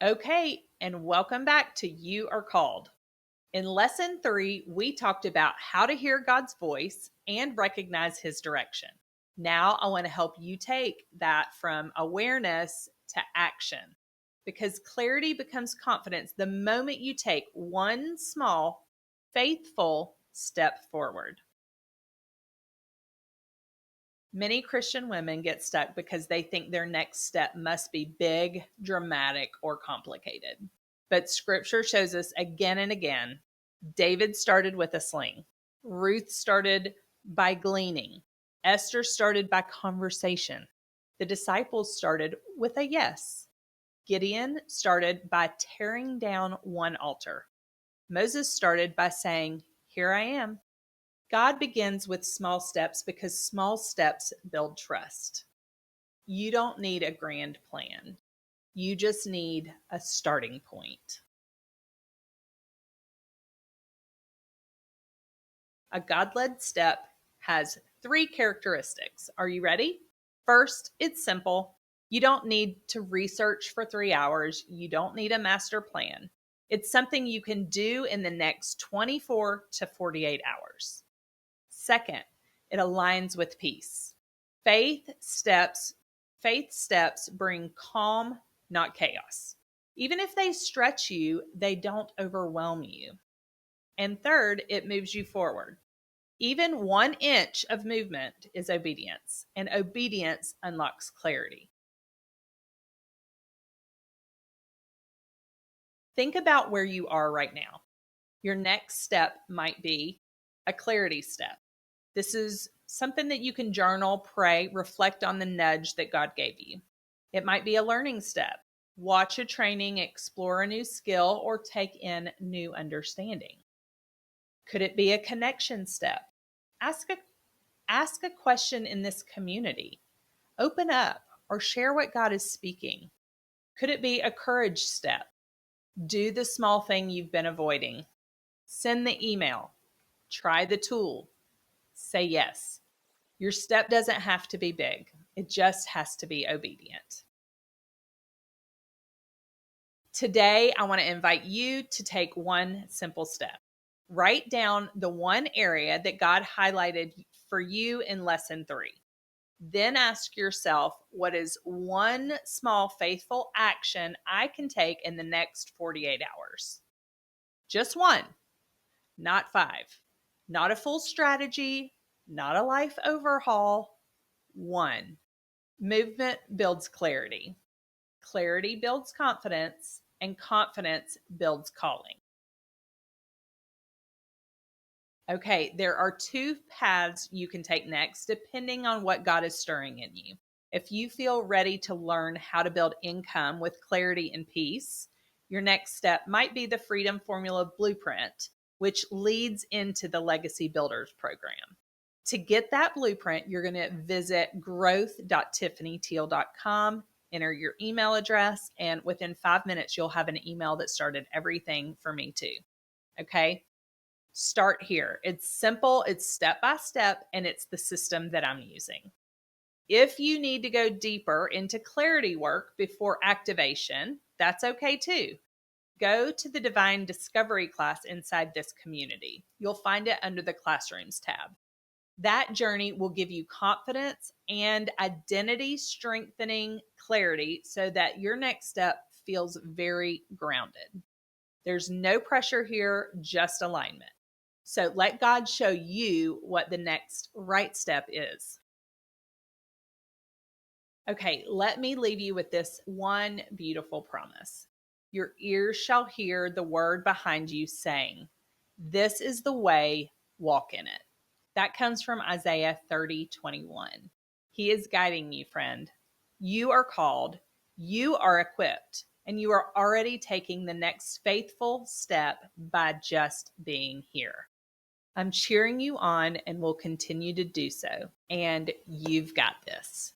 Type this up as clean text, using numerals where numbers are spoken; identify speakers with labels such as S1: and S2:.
S1: Okay, and welcome back to You Are Called. In lesson 3, we talked about how to hear God's voice and recognize his direction. Now I want to help you take that from awareness to action, because clarity becomes confidence the moment you take one small, faithful step forward. Many Christian women get stuck because they think their next step must be big, dramatic, or complicated. But scripture shows us again and again, David started with a sling. Ruth started by gleaning. Esther started by conversation. The disciples started with a yes. Gideon started by tearing down one altar. Moses started by saying, "Here I am." God begins with small steps because small steps build trust. You don't need a grand plan. You just need a starting point. A God-led step has 3 characteristics. Are you ready? First, it's simple. You don't need to research for 3 hours. You don't need a master plan. It's something you can do in the next 24 to 48 hours. Second, it aligns with peace. Faith steps bring calm, not chaos. Even if they stretch you, they don't overwhelm you. And third, it moves you forward. Even 1 inch of movement is obedience, and obedience unlocks clarity. Think about where you are right now. Your next step might be a clarity step. This is something that you can journal, pray, reflect on the nudge that God gave you. It might be a learning step. Watch a training, explore a new skill, or take in new understanding. Could it be a connection step? Ask a question in this community. Open up or share what God is speaking. Could it be a courage step? Do the small thing you've been avoiding. Send the email. Try the tool. Say yes. Your step doesn't have to be big. It just has to be obedient. Today, I want to invite you to take one simple step. Write down the one area that God highlighted for you in lesson 3. Then ask yourself, what is one small faithful action I can take in the next 48 hours? Just one, not 5. Not a full strategy, not a life overhaul. One. Movement builds clarity. Clarity builds confidence, and confidence builds calling. Okay, there are 2 paths you can take next, depending on what God is stirring in you. If you feel ready to learn how to build income with clarity and peace, your next step might be the Freedom Formula Blueprint, which leads into the Legacy Builders program. To get that blueprint, you're going to visit growth.tiffanyteal.com, enter your email address, and within 5 minutes, you'll have an email that started everything for me too. Okay? Start here. It's simple, it's step by step, and it's the system that I'm using. If you need to go deeper into clarity work before activation, that's okay too. Go to the Divine Discovery class inside this community. You'll find it under the Classrooms tab. That journey will give you confidence and identity strengthening clarity so that your next step feels very grounded. There's no pressure here, just alignment. So let God show you what the next right step is. Okay, let me leave you with this one beautiful promise. Your ears shall hear the word behind you saying, "This is the way, walk in it." That comes from Isaiah 30:21. He is guiding you, friend. You are called, you are equipped, and you are already taking the next faithful step by just being here. I'm cheering you on and will continue to do so. And you've got this.